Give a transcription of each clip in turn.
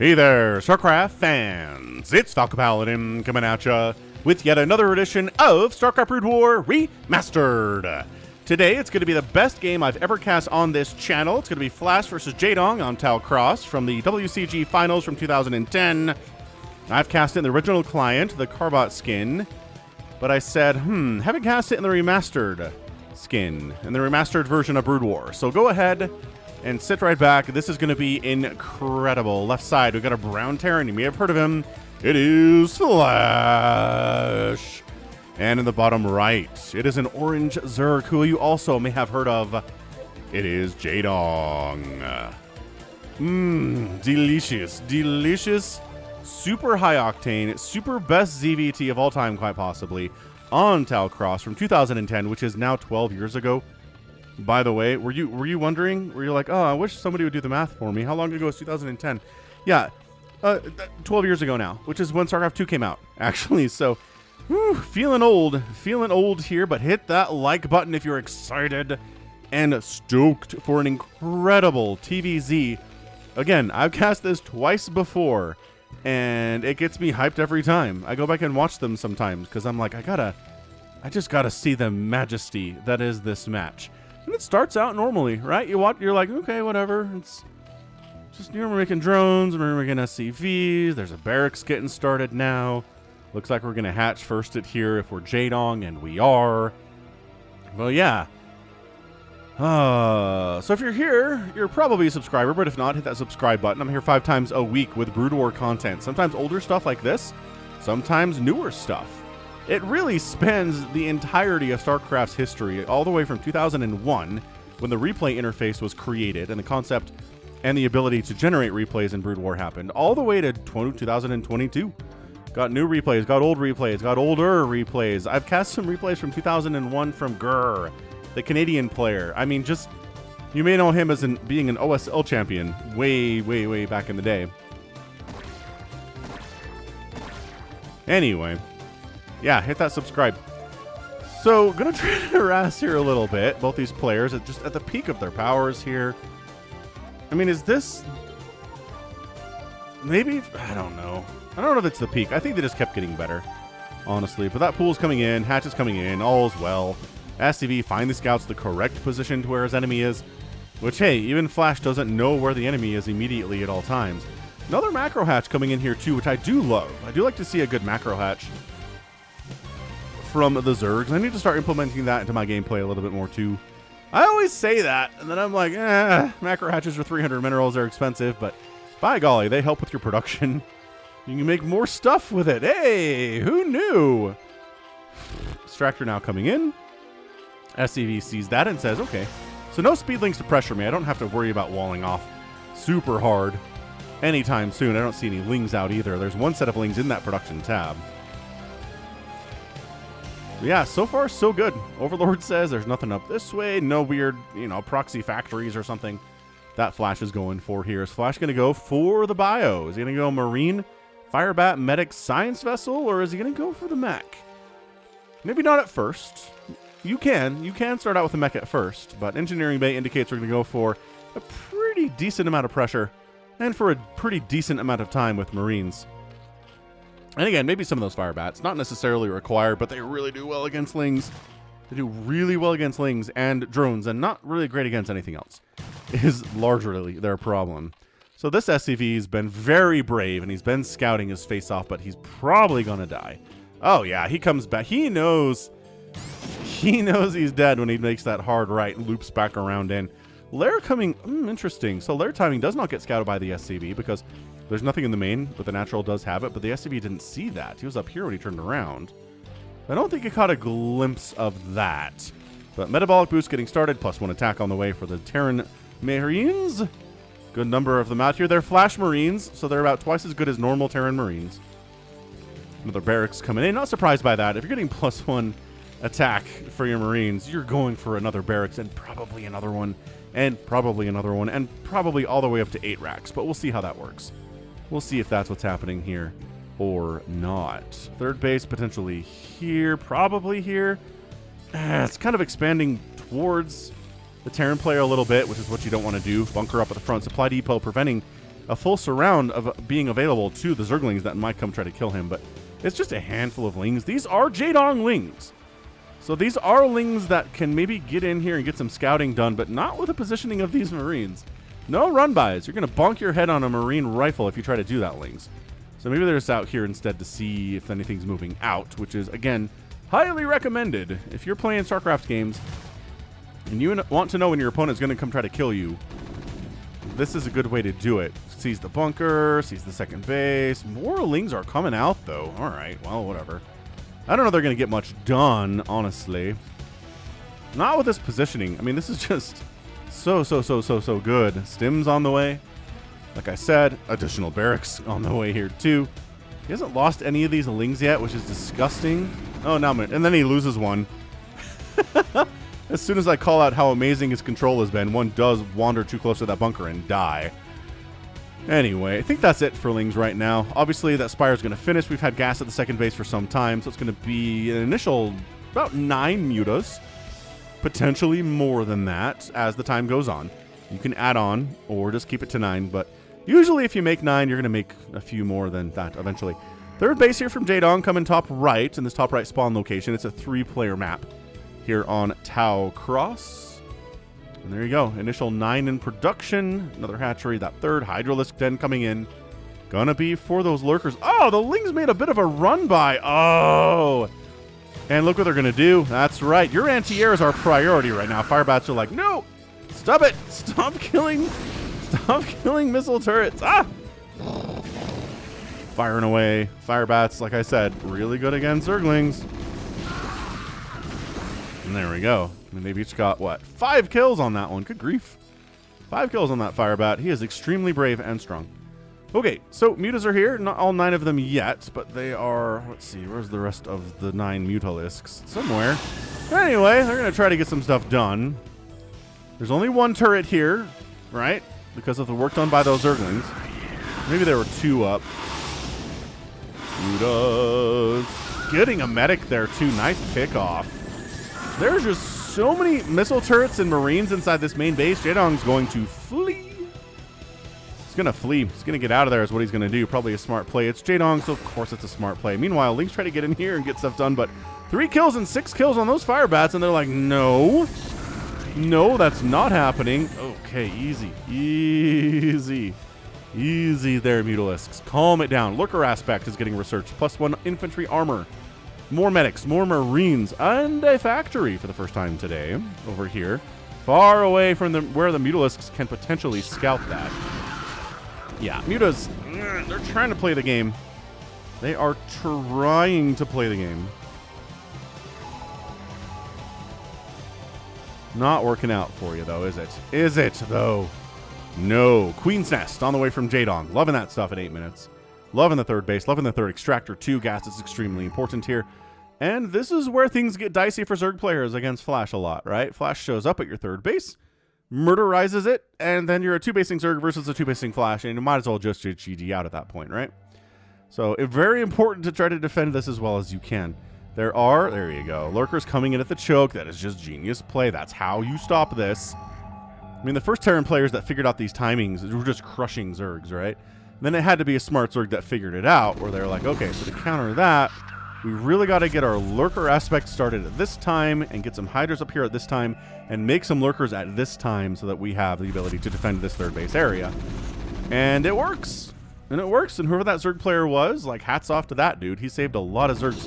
Hey there, StarCraft fans! It's Falcon Paladin coming at ya with yet another edition of StarCraft Brood War Remastered. Today, it's going to be the best game I've ever cast on this channel. It's going to be Flash versus Jaedong on Cross from the WCG Finals from 2010. I've cast it in the original client, the Carbot skin, but I said, haven't cast it in the remastered skin, in the remastered version of Brood War. So go ahead and sit right back. This is going to be incredible. Left side, we've got a brown Terran. You may have heard of him. It is Flash. And in the bottom right, it is an orange Zerg, who you also may have heard of. It is Jaedong. Delicious. Delicious. Super high octane. Super best ZVT of all time, quite possibly. On Cross from 2010, which is now 12 years ago. By the way, were you wondering? Were you like, oh, I wish somebody would do the math for me? How long ago was 2010? Yeah, 12 years ago now, which is when StarCraft 2 came out, actually. So, feeling old here, but hit that like button if you're excited and stoked for an incredible TVZ. Again, I've cast this twice before, and it gets me hyped every time. I go back and watch them sometimes, because I'm like, I just gotta see the majesty that is this match. And it starts out normally, right? You're like, okay, whatever. It's just, we're making drones, we're making SCVs. There's a barracks getting started now. Looks like we're going to hatch first it here if we're Jaedong, and we are. Well, yeah. So if you're here, you're probably a subscriber, but if not, hit that subscribe button. I'm here 5 times a week with Brood War content. Sometimes older stuff like this, sometimes newer stuff. It really spans the entirety of StarCraft's history, all the way from 2001, when the replay interface was created and the concept and the ability to generate replays in Brood War happened, all the way to 2022. Got new replays, got old replays, got older replays. I've cast some replays from 2001 from Grr, the Canadian player. I mean, just, you may know him as being an OSL champion way back in the day. Anyway. Yeah, hit that subscribe. So, gonna try to harass here a little bit. Both these players are just at the peak of their powers here. I mean, is this... Maybe? I don't know. I don't know if it's the peak. I think they just kept getting better, honestly. But that pool's coming in. Hatch is coming in. All's well. SCV, find the scouts the correct position to where his enemy is. Which, hey, even Flash doesn't know where the enemy is immediately at all times. Another macro hatch coming in here, too, which I do love. I do like to see a good macro hatch from the Zergs. I need to start implementing that into my gameplay a little bit more too. I always say that, and then I'm like, macro hatches are 300 minerals, they're expensive, but by golly, they help with your production. You can make more stuff with it. Hey, who knew? Extractor now coming in. SCV sees that and says, okay, so no speed links to pressure me. I don't have to worry about walling off super hard anytime soon. I don't see any lings out either. There's one set of lings in that production tab. Yeah, so far, so good. Overlord says there's nothing up this way. No weird, proxy factories or something that Flash is going for here. Is Flash going to go for the bio? Is he going to go Marine, Firebat, Medic, Science Vessel, or is he going to go for the mech? Maybe not at first. You can start out with the mech at first, but Engineering Bay indicates we're going to go for a pretty decent amount of pressure and for a pretty decent amount of time with Marines. And again, maybe some of those Firebats, not necessarily required, but they really do well against Lings. They do really well against Lings and drones, and not really great against anything else, is largely their problem. So this SCV's been very brave, and he's been scouting his face off, but he's probably going to die. Oh yeah, he comes back. He knows he's dead when he makes that hard right and loops back around in. Lair coming, interesting. So Lair timing does not get scouted by the SCV because there's nothing in the main, but the natural does have it. But the SCV didn't see that. He was up here when he turned around. I don't think he caught a glimpse of that. But metabolic boost getting started. +1 attack on the way for the Terran Marines. Good number of them out here. They're Flash Marines, so they're about twice as good as normal Terran Marines. Another barracks coming in. Not surprised by that. If you're getting +1 attack for your Marines, you're going for another barracks and probably another one. And probably another one. And probably all the way up to 8 racks. But we'll see how that works. We'll see if that's what's happening here or not. Third base potentially here, probably here. It's kind of expanding towards the Terran player a little bit, which is what you don't want to do. Bunker up at the front. Supply depot preventing a full surround of being available to the Zerglings that might come try to kill him, but it's just a handful of Lings. These are Jaedong Lings. So these are Lings that can maybe get in here and get some scouting done, but not with the positioning of these Marines. No run-bys. You're going to bonk your head on a Marine rifle if you try to do that, Lings. So maybe they're just out here instead to see if anything's moving out, which is, again, highly recommended. If you're playing StarCraft games and you want to know when your opponent's going to come try to kill you, this is a good way to do it. Sees the bunker, sees the second base. More Lings are coming out, though. All right, well, whatever. I don't know if they're going to get much done, honestly. Not with this positioning. I mean, this is just so good. Stims on the way. Like I said, additional barracks on the way here, too. He hasn't lost any of these Lings yet, which is disgusting. Oh, now, and then he loses one. As soon as I call out how amazing his control has been, one does wander too close to that bunker and die. Anyway, I think that's it for Lings right now. Obviously, that Spire's going to finish. We've had gas at the second base for some time, so it's going to be an initial about 9 mutas. Potentially more than that as the time goes on. You can add on or just keep it to 9, but usually if you make 9, you're going to make a few more than that eventually. Third base here from Jaedong coming top right in this top right spawn location. It's a 3-player map here on Tau Cross. And there you go. Initial 9 in production. Another hatchery. That third Hydralisk den coming in. Gonna be for those lurkers. Oh, the Lings made a bit of a run by. Oh. And look what they're gonna do. That's right. Your anti-air is our priority right now. Firebats are like, no. Stop it. Stop killing missile turrets. Ah. Firing away. Firebats, like I said, really good against Zerglings. And there we go. I mean, they've each got, what, 5 kills on that one. Good grief. 5 kills on that Firebat. He is extremely brave and strong. Okay, so mutas are here. Not all 9 of them yet, but they are, let's see, where's the rest of the 9 Mutalisks? Somewhere. Anyway, they're going to try to get some stuff done. There's only 1 turret here, right? Because of the work done by those Zerglings. Maybe there were 2 up. Mutas. Getting a medic there, too. Nice pickoff. There's just so many missile turrets and Marines inside this main base. Jaedong's going to flee. He's going to flee. He's going to get out of there is what he's going to do. Probably a smart play. It's Jaedong, so of course it's a smart play. Meanwhile, Lings try to get in here and get stuff done, but 3 kills and 6 kills on those Firebats, and they're like, no. No, that's not happening. Okay, easy. Easy. Easy there, Mutalisks. Calm it down. Lurker aspect is getting researched. +1 infantry armor. More medics, more Marines, and a factory for the first time today over here. Far away from where the Mutalisks can potentially scout that. Yeah, Mutas, they're trying to play the game. They are trying to play the game. Not working out for you, though, is it? Is it, though? No. Queen's Nest on the way from Jaedong. Loving that stuff at 8 minutes. Loving the third base. Loving the third extractor, too. Gas is extremely important here. And this is where things get dicey for Zerg players against Flash a lot, right? Flash shows up at your third base, murderizes it, and then you're a 2-basing Zerg versus a 2-basing Flash, and you might as well just GG out at that point, right? So it's very important to try to defend this as well as you can. There you go, lurkers coming in at the choke. That is just genius play. That's how you stop this. I mean, the first Terran players that figured out these timings were just crushing Zergs, right? And then it had to be a smart Zerg that figured it out, where they were like, okay, so to counter that, we really got to get our lurker aspect started at this time and get some hydras up here at this time and make some lurkers at this time so that we have the ability to defend this third base area. And it works. And it works. And whoever that Zerg player was, like, hats off to that dude. He saved a lot of Zergs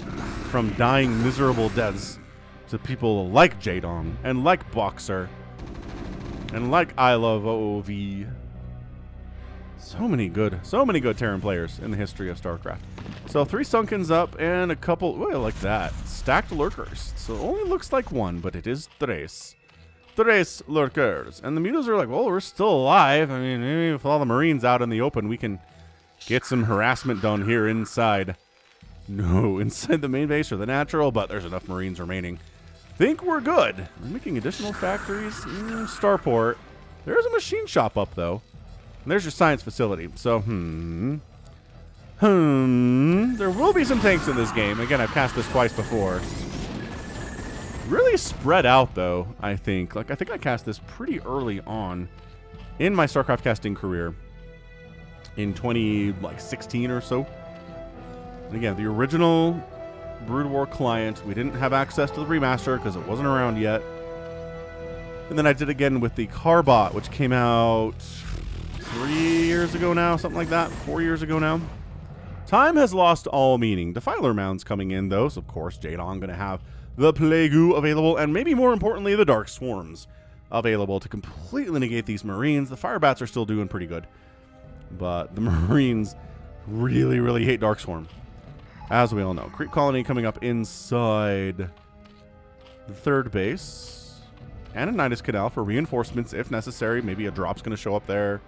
from dying miserable deaths to people like Jaedong and like Boxer and like I Love OOV. So many good Terran players in the history of StarCraft. So 3 Sunkens up and a couple, well, like that. Stacked lurkers. So it only looks like 1, but it is 3. 3 lurkers. And the Mutas are like, well, we're still alive. I mean, maybe with all the Marines out in the open, we can get some harassment done here inside. No, inside the main base or the natural, but there's enough Marines remaining. Think we're good. We're making additional factories. Starport. There's a machine shop up, though. And there's your science facility. So, there will be some tanks in this game. Again, I've cast this twice before. Really spread out, though, I think. Like, I think I cast this pretty early on in my StarCraft casting career. in 2016 or so. And again, the original Brood War client, we didn't have access to the remaster because it wasn't around yet. And then I did again with the Carbot, which came out 3 years ago now, something like that, 4 years ago now. Time has lost all meaning. Defiler Mounds coming in, though, so of course Jaedong going to have the Plague available, and maybe more importantly, the Dark Swarms available to completely negate these Marines. The Firebats are still doing pretty good, but the Marines really, really hate Dark Swarm, as we all know. Creep Colony coming up inside the third base, and a Nidus Canal for reinforcements if necessary. Maybe a drop's going to show up there.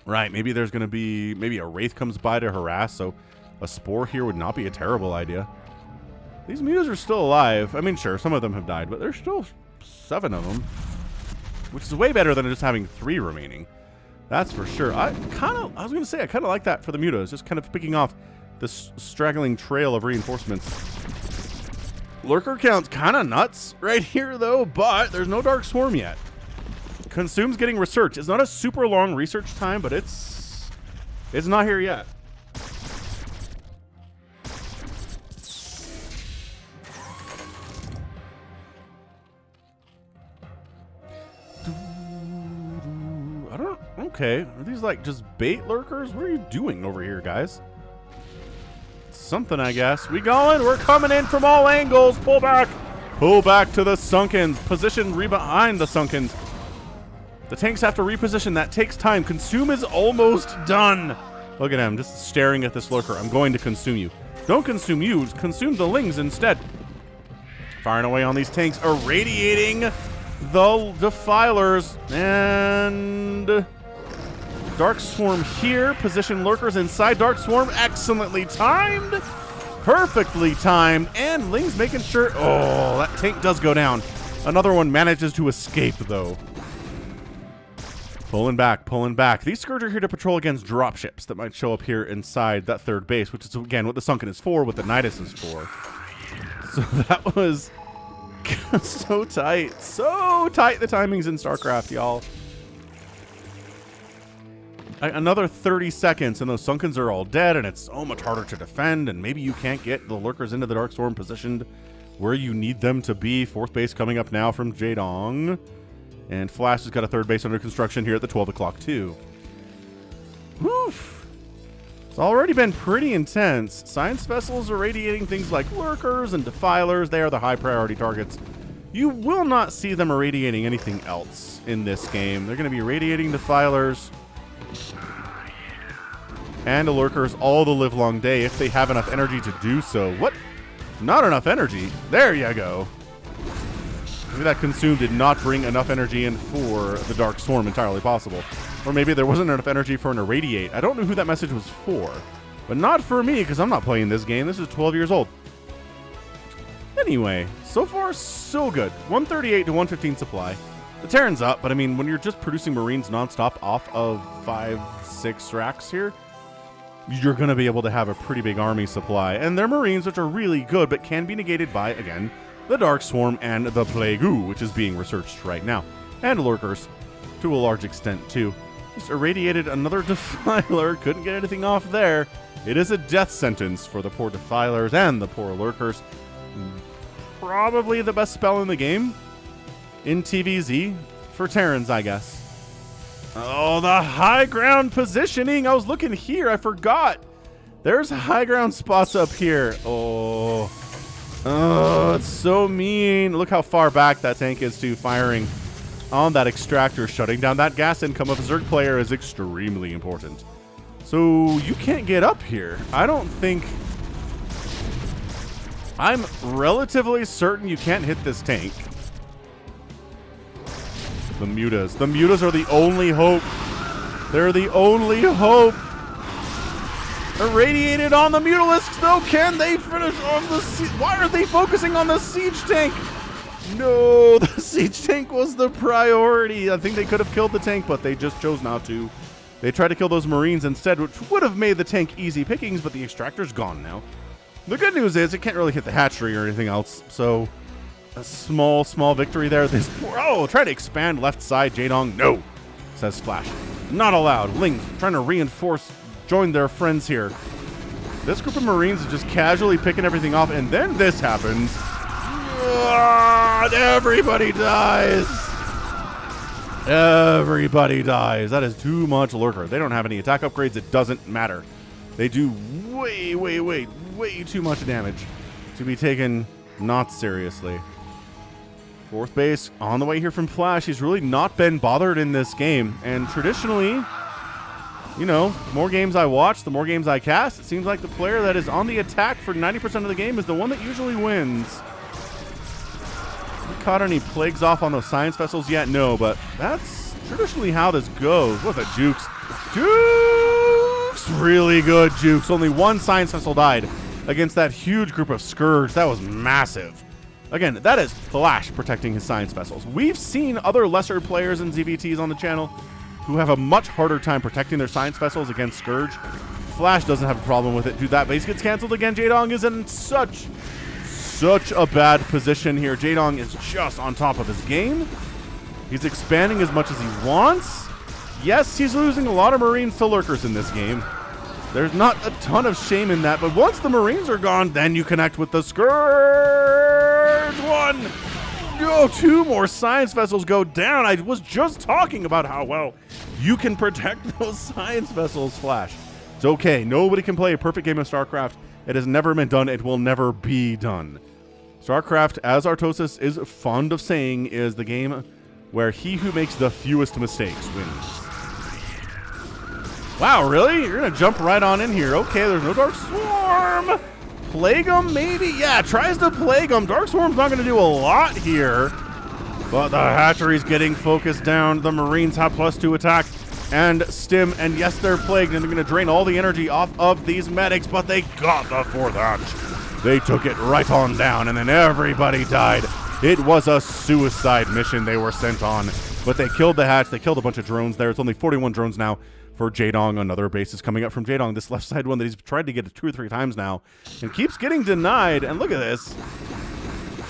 Right, maybe there's going to be, maybe a Wraith comes by to harass, so a Spore here would not be a terrible idea. These mutas are still alive. I mean, sure, some of them have died, but there's still 7 of them, which is way better than just having 3 remaining. That's for sure. I was going to say, I kind of like that for the mutas, just kind of picking off this straggling trail of reinforcements. Lurker count's kind of nuts right here, though, but there's no Dark Swarm yet. Consume's getting research. It's not a super long research time, but it's not here yet. Okay, are these like just bait lurkers? What are you doing over here, guys? Something, I guess. We going? We're coming in from all angles. Pull back. Pull back to the Sunkens. Position behind the Sunkens. The tanks have to reposition. That takes time. Consume is almost done. Look at him, just staring at this lurker. I'm going to consume you. Don't consume you. Consume the Lings instead. Firing away on these tanks. Irradiating the Defilers. And Dark Swarm here. Position lurkers inside Dark Swarm. Excellently timed. Perfectly timed. And Ling's making sure. Oh, that tank does go down. Another one manages to escape, though. Pulling back, pulling back. These Scourge are here to patrol against dropships that might show up here inside that third base, which is, again, what the Sunken is for, what the Nidus is for. So that was so tight. So tight, the timings in StarCraft, y'all. Another 30 seconds, and those Sunkens are all dead, and it's so much harder to defend, and maybe you can't get the Lurkers into the Dark Storm positioned where you need them to be. Fourth base coming up now from Jaedong. And Flash has got a third base under construction here at the 12 o'clock, too. Woof. It's already been pretty intense. Science vessels are radiating things like lurkers and defilers. They are the high priority targets. You will not see them irradiating anything else in this game. They're going to be irradiating defilers and the lurkers all the live long day if they have enough energy to do so. What? Not enough energy? There you go. Maybe that Consume did not bring enough energy in for the Dark Swarm, entirely possible. Or maybe there wasn't enough energy for an Irradiate. I don't know who that message was for. But not for me, because I'm not playing this game. This is 12 years old. Anyway, so far, so good. 138 to 115 supply. The Terran's up, but I mean, when you're just producing Marines nonstop off of 5-6 racks here, you're going to be able to have a pretty big army supply. And they're Marines, which are really good, but can be negated by, again, the Dark Swarm and the Plague, which is being researched right now. And Lurkers, to a large extent, too. Just irradiated another Defiler. Couldn't get anything off there. It is a death sentence for the poor Defilers and the poor Lurkers. Probably the best spell in the game in TVZ for Terrans, I guess. Oh, the high ground positioning. I was looking here. I forgot. There's high ground spots up here. Oh, it's so mean. Look how far back that tank is to firing on that extractor. Shutting down that gas income of a Zerg player is extremely important. So you can't get up here. I don't think... I'm relatively certain you can't hit this tank. The mutas. The mutas are the only hope. They're the only hope. Irradiated on the Mutalisks, though. Can they finish off the siege? Why are they focusing on the siege tank? No, the siege tank was the priority. I think they could have killed the tank, but they just chose not to. They tried to kill those Marines instead, which would have made the tank easy pickings, but the extractor's gone now. The good news is it can't really hit the hatchery or anything else, so a small victory there. This try to expand left side, Jaedong. No, says Flash. Not allowed. Lings trying to reinforce, join their friends here. This group of Marines is just casually picking everything off, and then this happens. And everybody dies. Everybody dies. That is too much Lurker. They don't have any attack upgrades. It doesn't matter. They do way too much damage to be taken not seriously. Fourth base on the way here from Flash. He's really not been bothered in this game. And traditionally, you know, the more games I watch, the more games I cast, it seems like the player that is on the attack for 90% of the game is the one that usually wins. Have you caught any plagues off on those science vessels yet? No, but that's traditionally how this goes. What the Jukes? Jukes! Really good Jukes. Only one science vessel died against that huge group of Scourge. That was massive. Again, that is Flash protecting his science vessels. We've seen other lesser players in ZVTs on the channel who have a much harder time protecting their science vessels against Scourge. Flash doesn't have a problem with it. Dude, that base gets canceled again. Jaedong is in such a bad position here. Jaedong is just on top of his game. He's expanding as much as he wants. Yes, he's losing a lot of Marines to Lurkers in this game. There's not a ton of shame in that, but once the Marines are gone, then you connect with the Scourge. One. No, two more science vessels go down. I was just talking about how well you can protect those science vessels, Flash. It's okay. Nobody can play a perfect game of StarCraft. It has never been done. It will never be done. StarCraft, as Artosis is fond of saying, is the game where he who makes the fewest mistakes wins. Wow, really? You're going to jump right on in here. Okay, there's no Dark Swarm. Plague him, maybe? Yeah, tries to plague him. Dark Swarm's not going to do a lot here. But the hatchery's getting focused down. The Marines have +2 attack and stim. And yes, they're plagued, and they're going to drain all the energy off of these medics. But they got the 4th hatch. They took it right on down, and then everybody died. It was a suicide mission they were sent on. But they killed the hatch. They killed a bunch of drones there. It's only 41 drones now for Jaedong. Another base is coming up from Jaedong. This left side one that he's tried to get 2 or 3 times now and keeps getting denied. And look at this.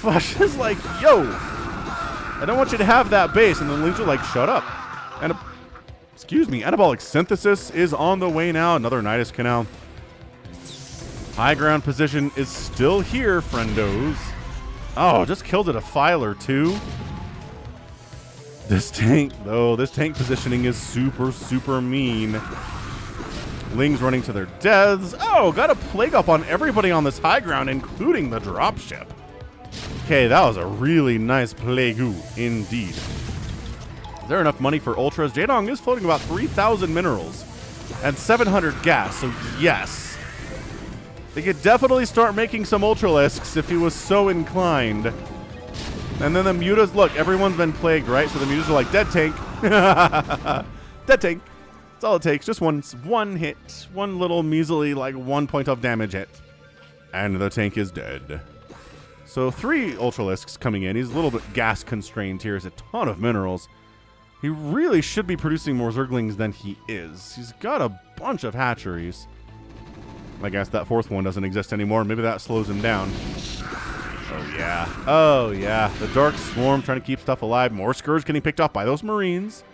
Flash is like, yo, I don't want you to have that base. And then Lings are like, shut up. And excuse me, Anabolic Synthesis is on the way now. Another Nidus Canal. High ground position is still here, friendos. Oh, just killed a Defiler too. This tank, though, this tank positioning is super mean. Lings running to their deaths. Oh, got a plague up on everybody on this high ground, including the dropship. Okay, that was a really nice plague indeed. Is there enough money for ultras? Jaedong is floating about 3,000 minerals and 700 gas, so yes. They could definitely start making some ultralisks if he was so inclined. And then the mutas, look, everyone's been plagued, right? So the mutas are like, dead tank. Dead tank. That's all it takes. Just one hit. One little measly, like 1 point of damage hit. And the tank is dead. So 3 ultralisks coming in. He's a little bit gas constrained here. He has a ton of minerals. He really should be producing more Zerglings than he is. He's got a bunch of hatcheries. I guess that 4th one doesn't exist anymore. Maybe that slows him down. Oh, yeah. Oh, yeah. The Dark Swarm trying to keep stuff alive. More Scourge getting picked off by those Marines.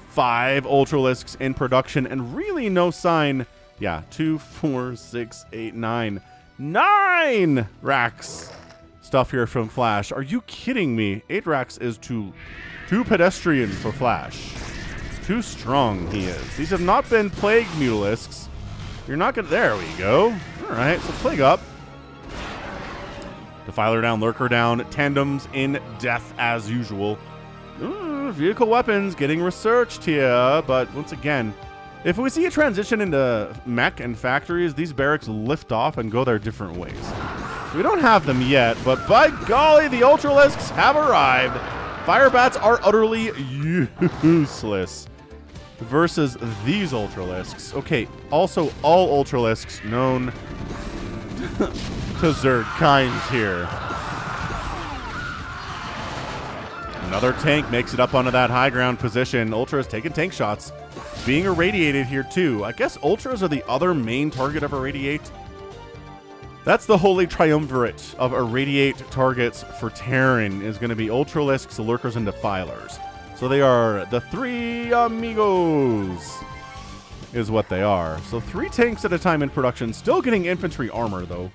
5 Ultralisks in production and really no sign. Yeah, 2, 4, 6, 8, 9. 9 racks stuff here from Flash. Are you kidding me? 8 racks is too pedestrian for Flash. Too strong he is. These have not been Plague Mutalisks. You're not going to... There we go. All right, so Plague up. Defiler down, Lurker down, tandems in death as usual. Vehicle weapons getting researched here, but once again, if we see a transition into mech and factories, these barracks lift off and go their different ways. So we don't have them yet, but by golly, the Ultralisks have arrived. Firebats are utterly useless versus these Ultralisks. Okay, also all Ultralisks known to Zerg kind here. Another tank makes it up onto that high ground position. Ultras taking tank shots. Being irradiated here too. I guess Ultras are the other main target of Irradiate. That's the holy triumvirate of Irradiate targets for Terran is going to be Ultralisks, Lurkers, and Defilers. So they are the three amigos is what they are. So 3 tanks at a time in production. Still getting infantry armor, though.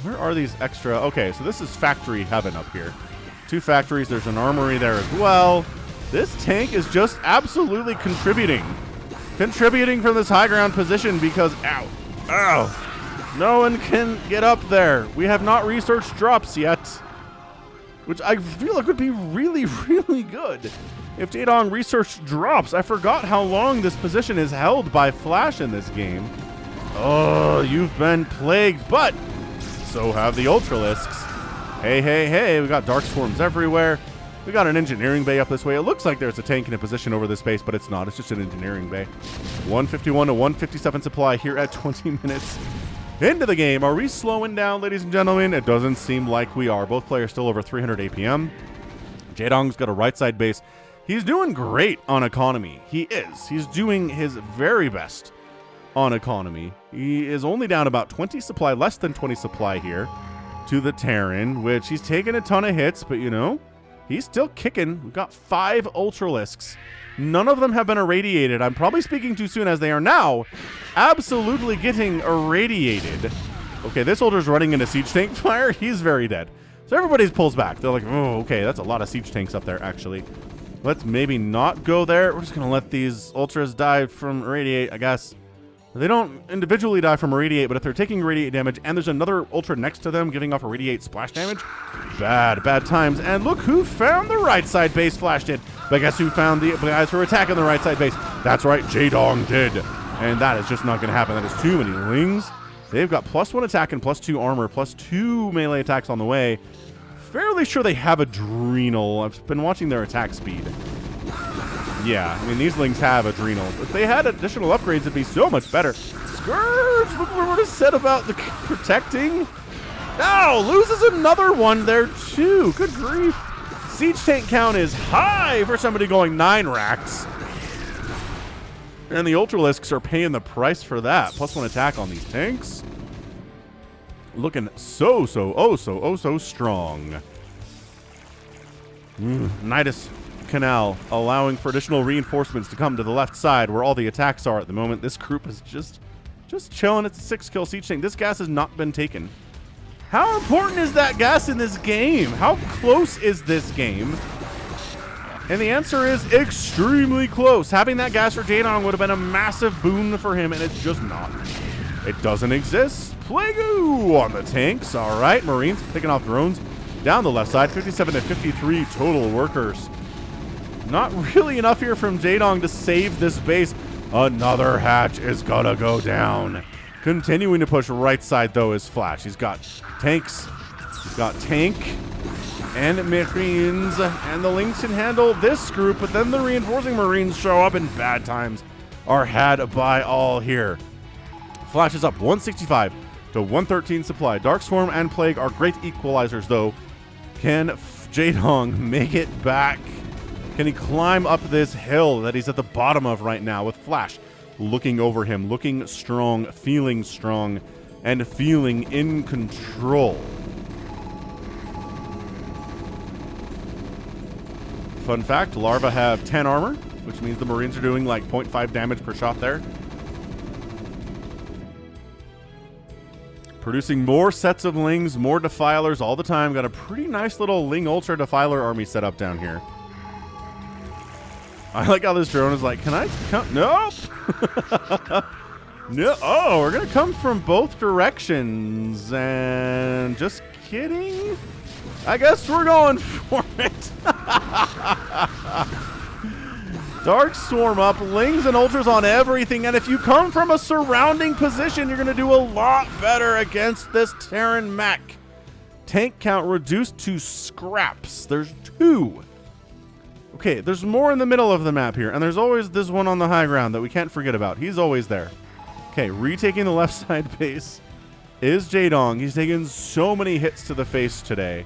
Where are these extra? Okay, so this is factory heaven up here. 2 factories. There's an armory there as well. This tank is just absolutely contributing. Contributing from this high ground position because, ow, no one can get up there. We have not researched drops yet, which I feel like would be really, really good if Jaedong researched drops. I forgot how long this position is held by Flash in this game. Oh, you've been plagued, but so have the Ultralisks. Hey, hey, hey, we got Dark Swarms everywhere. We got an engineering bay up this way. It looks like there's a tank in a position over this base, but it's not. It's just an engineering bay. 151 to 157 supply here at 20 minutes into the game. Are we slowing down, ladies and gentlemen? It doesn't seem like we are. Both players still over 300 APM. Jaedong's got a right side base. He's doing great on economy. He is. He's doing his very best on economy. He is only down about 20 supply, less than 20 supply here to the Terran, which he's taken a ton of hits, but you know, he's still kicking. We've got 5 Ultralisks. None of them have been irradiated. I'm probably speaking too soon as they are now absolutely getting irradiated. Okay, this Ultra's running into siege tank fire. He's very dead. So everybody pulls back. They're like, oh, okay, that's a lot of siege tanks up there, actually. Let's maybe not go there. We're just going to let these Ultras die from irradiate, I guess. They don't individually die from irradiate, but if they're taking irradiate damage and there's another Ultra next to them giving off irradiate splash damage, bad times. And look who found the right side base. Flash did. But guess who found the guys who are attacking the right side base? That's right, Jaedong did. And that is just not going to happen. That is too many Lings. They've got +1 attack and +2 armor, +2 melee attacks on the way. Fairly sure they have Adrenal. I've been watching their attack speed. Yeah, I mean, these Lings have Adrenal. If they had additional upgrades, it'd be so much better. Scourge! Look what it said about the protecting. Now loses another one there, too. Good grief. Siege tank count is high for somebody going 9 racks. And the Ultralisks are paying the price for that. +1 attack on these tanks. Looking so strong. Nidus Canal allowing for additional reinforcements to come to the left side where all the attacks are at the moment. This group is just chilling. It's a 6-kill siege tank. This gas has not been taken. How important is that gas in this game? How close is this game? And the answer is extremely close. Having that gas for Jaedong would have been a massive boon for him, and it's just not. It doesn't exist. Plague-oo on the tanks. All right, Marines picking off drones down the left side. 57 to 53 total workers. Not really enough here from Jaedong to save this base. Another hatch is gonna go down. Continuing to push right side, though, is Flash. He's got tanks. He's got tank and Marines. And the Lings can handle this group, but then the reinforcing Marines show up and bad times are had by all here. Flash is up 165 to 113 supply. Dark Swarm and Plague are great equalizers, though. Can Jaedong make it back? Can he climb up this hill that he's at the bottom of right now with Flash looking over him, looking strong, and feeling in control? Fun fact, Larva have 10 armor, which means the Marines are doing like 0.5 damage per shot there. Producing more sets of Lings, more Defilers all the time. Got a pretty nice little Ling Ultra Defiler army set up down here. I like how this drone is like, can I come? Nope. No. Oh, we're going to come from both directions. And just kidding. I guess we're going for it. Dark Swarm up, Lings and Ultras on everything, and if you come from a surrounding position, you're going to do a lot better against this Terran mech. Tank count reduced to scraps. There's 2. Okay, there's more in the middle of the map here, and there's always this one on the high ground that we can't forget about. He's always there. Okay, retaking the left side base is Jaedong. He's taken so many hits to the face today.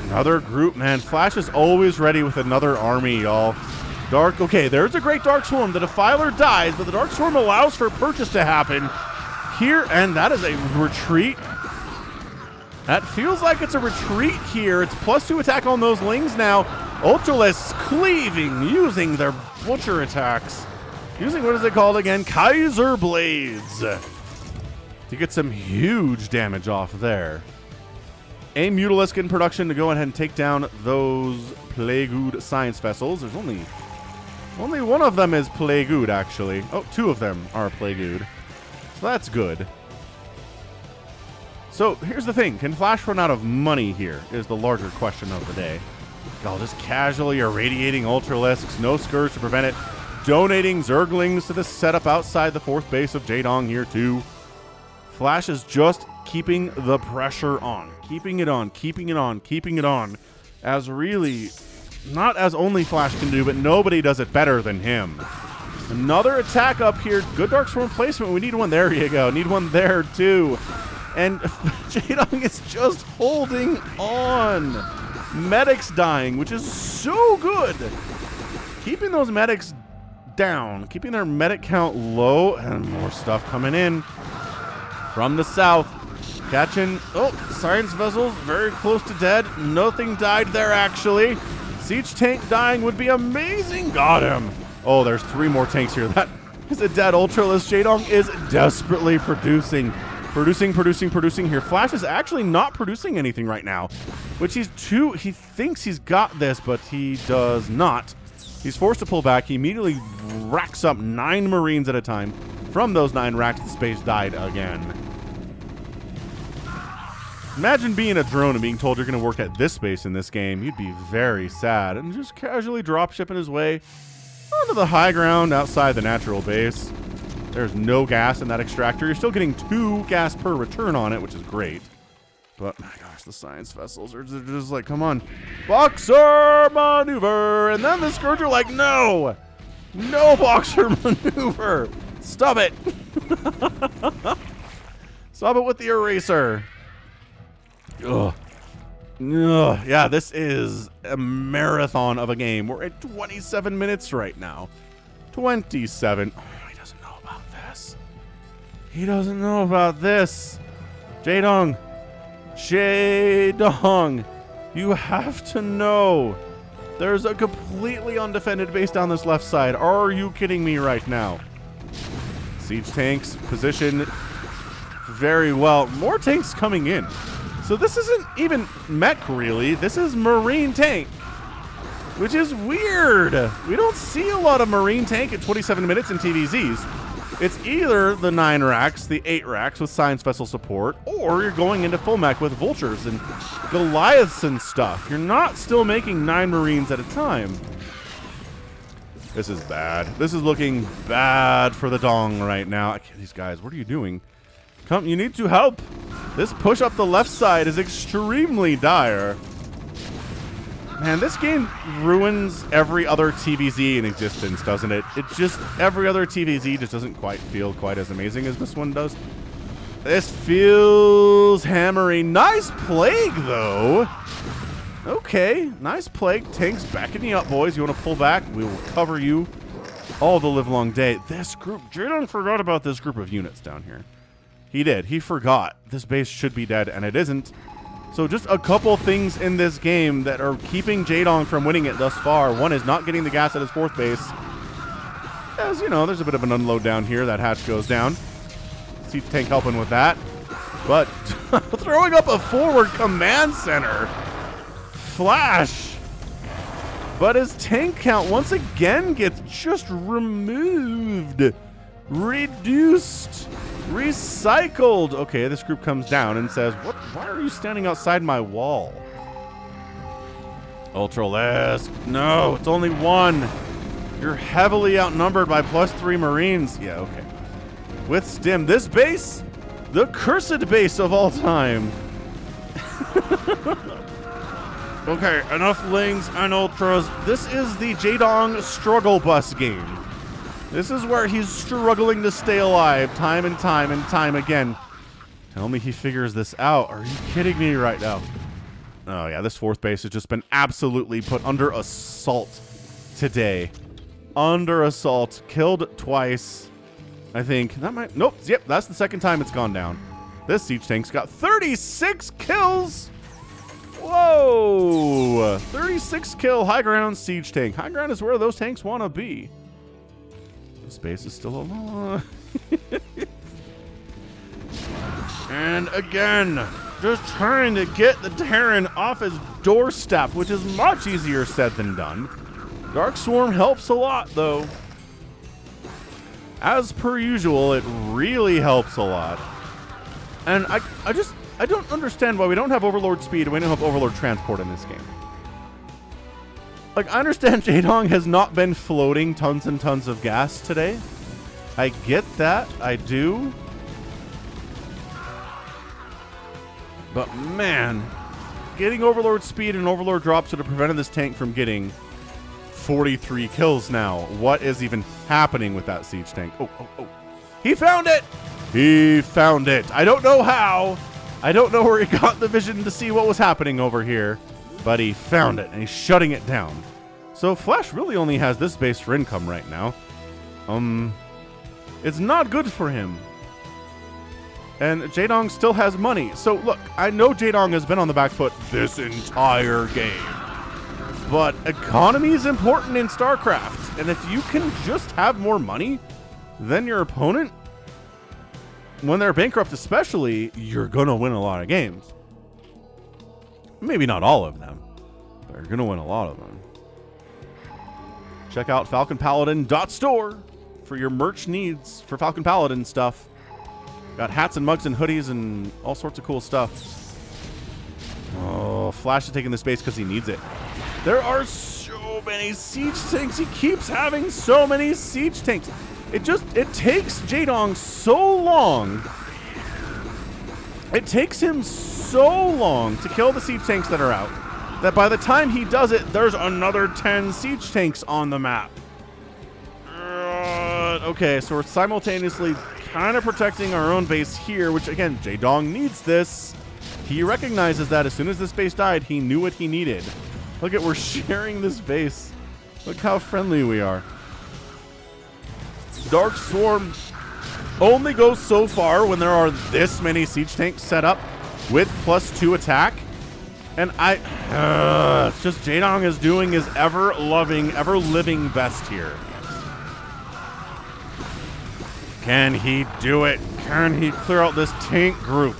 Another group, man. Flash is always ready with another army, y'all. Dark, okay, there's a great Dark Swarm. The Defiler dies, but the Dark Swarm allows for purchase to happen here, and that is a retreat That feels like it's a retreat here. It's +2 attack on those Lings now. Ultralisk cleaving, using their butcher attacks. Using, what is it called again? Kaiser Blades. To get some huge damage off there. A Mutalisk in production to go ahead and take down those Plagued Science Vessels. There's only one of them is Plagued, actually. Oh, 2 of them are Plagued. So that's good. So here's the thing. Can Flash run out of money here is the larger question of the day. Oh, just casually irradiating Ultralisks. No Scourge to prevent it. Donating Zerglings to the setup outside the 4th base of Jaedong here too. Flash is just keeping the pressure on. Keeping it on, keeping it on, keeping it on. As really, not as only Flash can do, but nobody does it better than him. Another attack up here. Good Dark Swarm placement. We need one. There you go. Need one there too. And Jaedong is just holding on. Medics dying, which is so good. Keeping those medics down. Keeping their medic count low. And more stuff coming in from the south. Catching, oh, Science Vessels very close to dead. Nothing died there, actually. Siege Tank dying would be amazing. Got him. Oh, there's 3 more tanks here. That is a dead Ultralisk. Jaedong is desperately producing here. Flash is actually not producing anything right now, which he thinks he's got this, but he does not. He's forced to pull back. He immediately racks up 9 Marines at a time. From those 9 racks, the space died again. Imagine being a drone and being told you're going to work at this base in this game. You'd be very sad. And just casually drop shipping his way onto the high ground outside the natural base. There's no gas in that extractor. You're still getting 2 gas per return on it, which is great. But, my gosh, the Science Vessels are just like, come on. Boxer maneuver! And then the Scourge are like, no! No Boxer maneuver! Stop it! Stop it with the eraser. Ugh. Ugh. Yeah, this is a marathon of a game. We're at 27 minutes right now. 27. Oh, he doesn't know about this. He doesn't know about this. Jaedong. Jaedong. You have to know. There's a completely undefended base down this left side. Are you kidding me right now? Siege tanks position very well. More tanks coming in. So this isn't even mech, really. This is Marine tank, which is weird. We don't see a lot of Marine tank at 27 minutes in TVZs. It's either the 9 racks, the 8 racks with Science Vessel support, or you're going into full mech with Vultures and Goliaths and stuff. You're not still making 9 Marines at a time. This is bad. This is looking bad for the Dong right now. These guys, what are you doing? Come, you need to help. This push up the left side is extremely dire. Man, this game ruins every other TVZ in existence, doesn't it? It's just every other TVZ just doesn't quite feel quite as amazing as this one does. This feels hammering. Nice Plague, though. Okay, nice Plague. Tanks backing you up, boys. You want to pull back? We will cover you all the livelong day. This group, Jaedong forgot about this group of units down here. He did. He forgot. This base should be dead, and it isn't. So just a couple things in this game that are keeping Jaedong from winning it thus far. One is not getting the gas at his 4th base. As you know, there's a bit of an unload down here. That hatch goes down. Siege tank helping with that. But throwing up a forward command center. Flash. But his tank count once again gets just removed. Reduced. Recycled. Okay, this group comes down and says, "What? Why are you standing outside my wall?" Ultralisk. No, it's only 1. You're heavily outnumbered by +3 Marines. Yeah, okay. With Stim, this base, the cursed base of all time. Okay, enough Lings and Ultras. This is the Jaedong struggle bus game. This is where he's struggling to stay alive time and time and time again. Tell me he figures this out. Are you kidding me right now? Oh, yeah, this 4th base has just been absolutely put under assault today. Under assault. Killed twice. I think that might... Nope. Yep, that's the 2nd time it's gone down. This siege tank's got 36 kills. Whoa! 36 kill high ground siege tank. High ground is where those tanks want to be. This base is still alive. And again, just trying to get the Terran off his doorstep, which is much easier said than done. Dark Swarm helps a lot, though. As per usual, it really helps a lot. And I don't understand why we don't have Overlord Speed and we don't have Overlord Transport in this game. Like, I understand Jaedong has not been floating tons and tons of gas today. I get that. I do. But man, getting Overlord Speed and Overlord Drops would have prevented this tank from getting 43 kills now. What is even happening with that siege tank? Oh. He found it! He found it. I don't know how. I don't know where he got the vision to see what was happening over here. But he found it, and he's shutting it down. So Flash really only has this base for income right now. It's not good for him. And Jaedong still has money. So look, I know Jaedong has been on the back foot this entire game. But economy is important in StarCraft. And if you can just have more money than your opponent, when they're bankrupt especially, you're going to win a lot of games. Maybe not all of them, but you're going to win a lot of them. Check out FalconPaladin.store for your merch needs for Falcon Paladin stuff. Got hats and mugs and hoodies and all sorts of cool stuff. Oh, Flash is taking this base because he needs it. There are so many siege tanks. He keeps having so many siege tanks. It takes Jaedong so long. It takes him so long to kill the siege tanks that are out that by the time he does it, there's another 10 siege tanks on the map. Okay, so we're simultaneously kind of protecting our own base here, which again, Jaedong needs this. He recognizes that as soon as this base died, he knew what he needed. Look at, we're sharing this base. Look how friendly we are. Dark Swarm only goes so far when there are this many siege tanks set up with +2 attack. And it's just Jaedong is doing his ever-loving, ever-living best here. Can he do it? Can he clear out this tank group?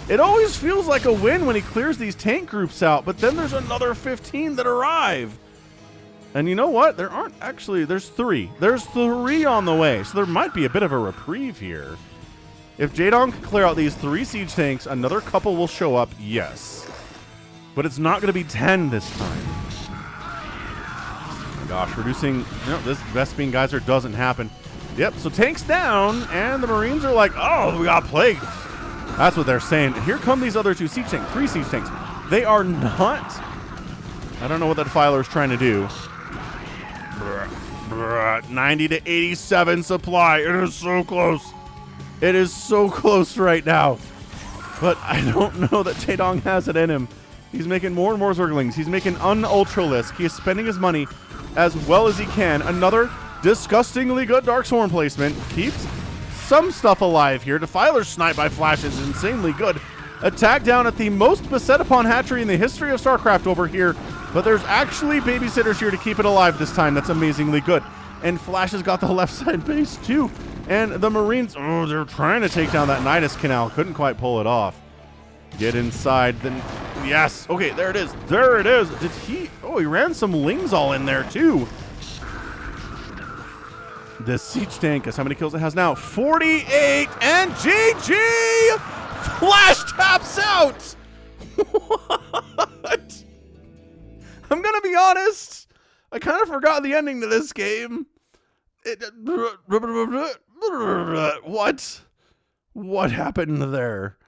It always feels like a win when he clears these tank groups out, but then there's another 15 that arrive. And you know what? There's 3. There's 3 on the way, so there might be a bit of a reprieve here. If Jaedong can clear out these 3 siege tanks, another couple will show up, yes. But it's not going to be 10 this time. Oh my gosh, reducing this Vespene Geyser doesn't happen. Yep, so tanks down, and the Marines are like, oh, we got plagued. That's what they're saying. Here come these other 2 siege tanks, 3 siege tanks. They are not... I don't know what that Defiler is trying to do. 90 to 87 supply. It is so close. It is so close right now. But I don't know that Jaedong has it in him. He's making more and more Zerglings. He's making un-Ultralisk. He is spending his money as well as he can. Another disgustingly good Dark Swarm placement. Keeps some stuff alive here. Defiler's snipe by Flash is insanely good. Attack down at the most beset upon hatchery in the history of StarCraft over here. But there's actually babysitters here to keep it alive this time. That's amazingly good. And Flash has got the left side base too. And the Marines, they're trying to take down that Nidus Canal. Couldn't quite pull it off. Get inside, then, yes. Okay, there it is. There it is. Did he, he ran some Lings all in there too. This siege tank, guess how many kills it has now? 48, and GG! Flash taps out! What? I'm gonna be honest. I kind of forgot the ending to this game. What happened there?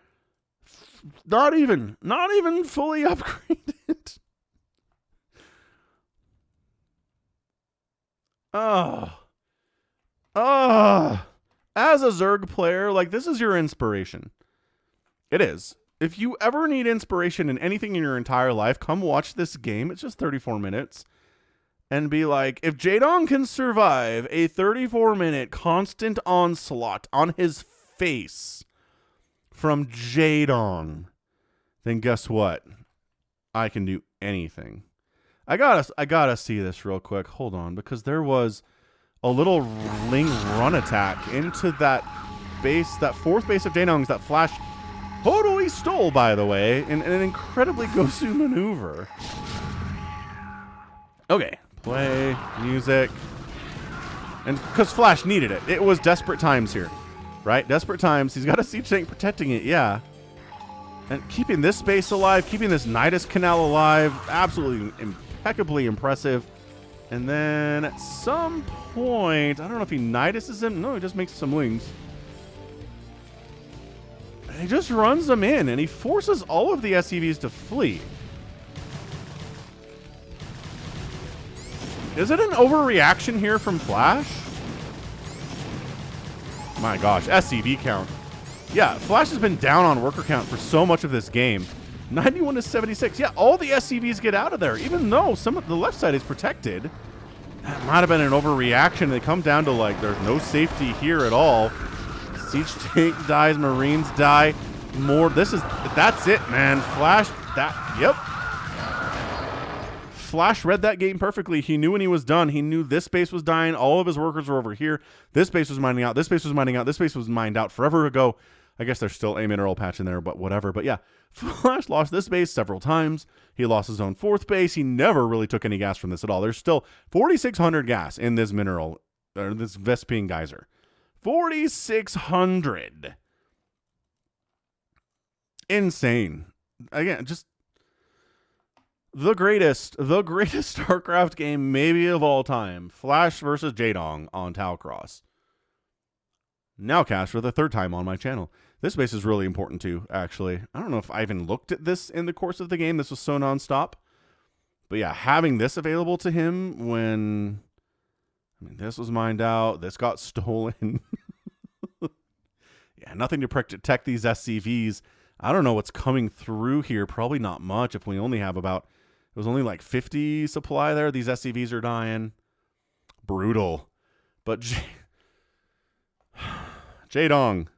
Not even fully upgraded. As a Zerg player, like, this is your inspiration. It is. If you ever need inspiration in anything in your entire life, come watch this game. It's just 34 minutes. And be like, if Jaedong can survive a 34-minute constant onslaught on his face from Jaedong, then guess what? I can do anything. I gotta see this real quick. Hold on, because there was a little Ling run attack into that base, that fourth base of Jaedong's that Flash totally stole, by the way, in an incredibly Gosu maneuver. Okay, play music. And because Flash needed it. It was desperate times here, right? Desperate times. He's got a siege tank protecting it, yeah. And keeping this base alive, keeping this Nidus Canal alive, absolutely impeccably impressive. And then at some point, I don't know if he Niduses him. No, he just makes some wings. He just runs them in, and he forces all of the SCVs to flee. Is it an overreaction here from Flash? My gosh, SCV count. Yeah, Flash has been down on worker count for so much of this game. 91 to 76. Yeah, all the SCVs get out of there, even though some of the left side is protected. That might have been an overreaction. They come down to, like, there's no safety here at all. Siege tank dies, Marines die. More. That's it, man. Flash, yep. Flash read that game perfectly. He knew when he was done. He knew this base was dying. All of his workers were over here. This base was mining out. This base was mining out. This base was mined out forever ago. I guess there's still a mineral patch in there, but whatever. But yeah, Flash lost this base several times. He lost his own fourth base. He never really took any gas from this at all. There's still 4,600 gas in this mineral, or this Vespine geyser. 4,600. Insane. Again, just the greatest StarCraft game maybe of all time. Flash versus Jaedong on Talcross. Now cast for the third time on my channel. This base is really important too, actually. I don't know if I even looked at this in the course of the game. This was so nonstop. But yeah, having this available to him when, I mean, this was mined out. This got stolen. Yeah, nothing to protect these SCVs. I don't know what's coming through here. Probably not much if we only have about, it was only like 50 supply there. These SCVs are dying. Brutal. But Jaedong,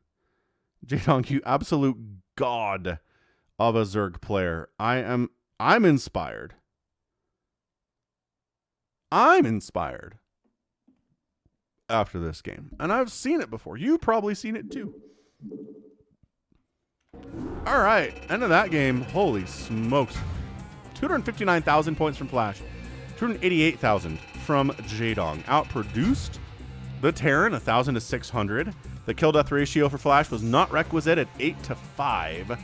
you absolute god of a Zerg player. I'm inspired. I'm inspired after this game. And I've seen it before. You've probably seen it too. All right, end of that game. Holy smokes. 259,000 points from Flash. 288,000 from Jaedong. Outproduced the Terran 1,000 to 600. The kill-death ratio for Flash was not requisite at 8 to 5.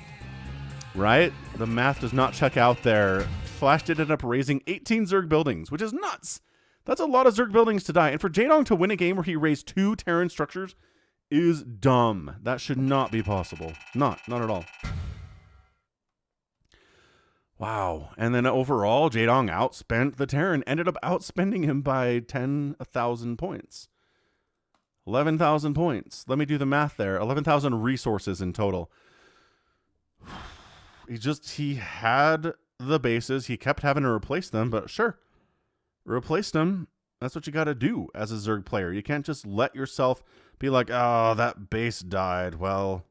Right? The math does not check out there. Flash did end up raising 18 Zerg buildings, which is nuts. That's a lot of Zerg buildings to die. And for Jaedong to win a game where he raised 2 Terran structures is dumb. That should not be possible. Not at all. Wow. And then overall, Jaedong outspent the Terran, ended up outspending him by 10,000 points. 11,000 points. Let me do the math there. 11,000 resources in total. He had the bases. He kept having to replace them, but sure. Replace them. That's what you got to do as a Zerg player. You can't just let yourself be like, oh, that base died. Well,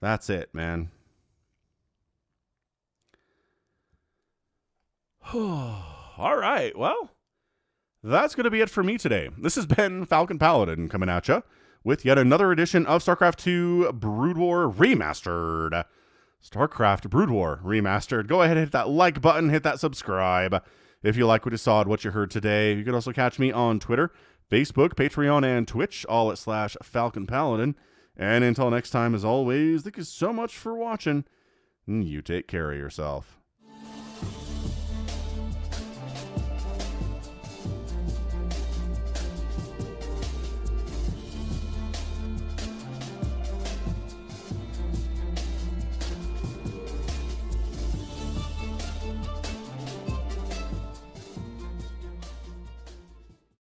that's it, man. All right. Well, that's going to be it for me today. This has been Falcon Paladin coming at you with yet another edition of StarCraft 2 Brood War Remastered. StarCraft Brood War Remastered. Go ahead and hit that like button, hit that subscribe if you like what you saw and what you heard today. You can also catch me on Twitter, Facebook, Patreon, and Twitch, all at /Falcon Paladin. And until next time, as always, thank you so much for watching. You take care of yourself.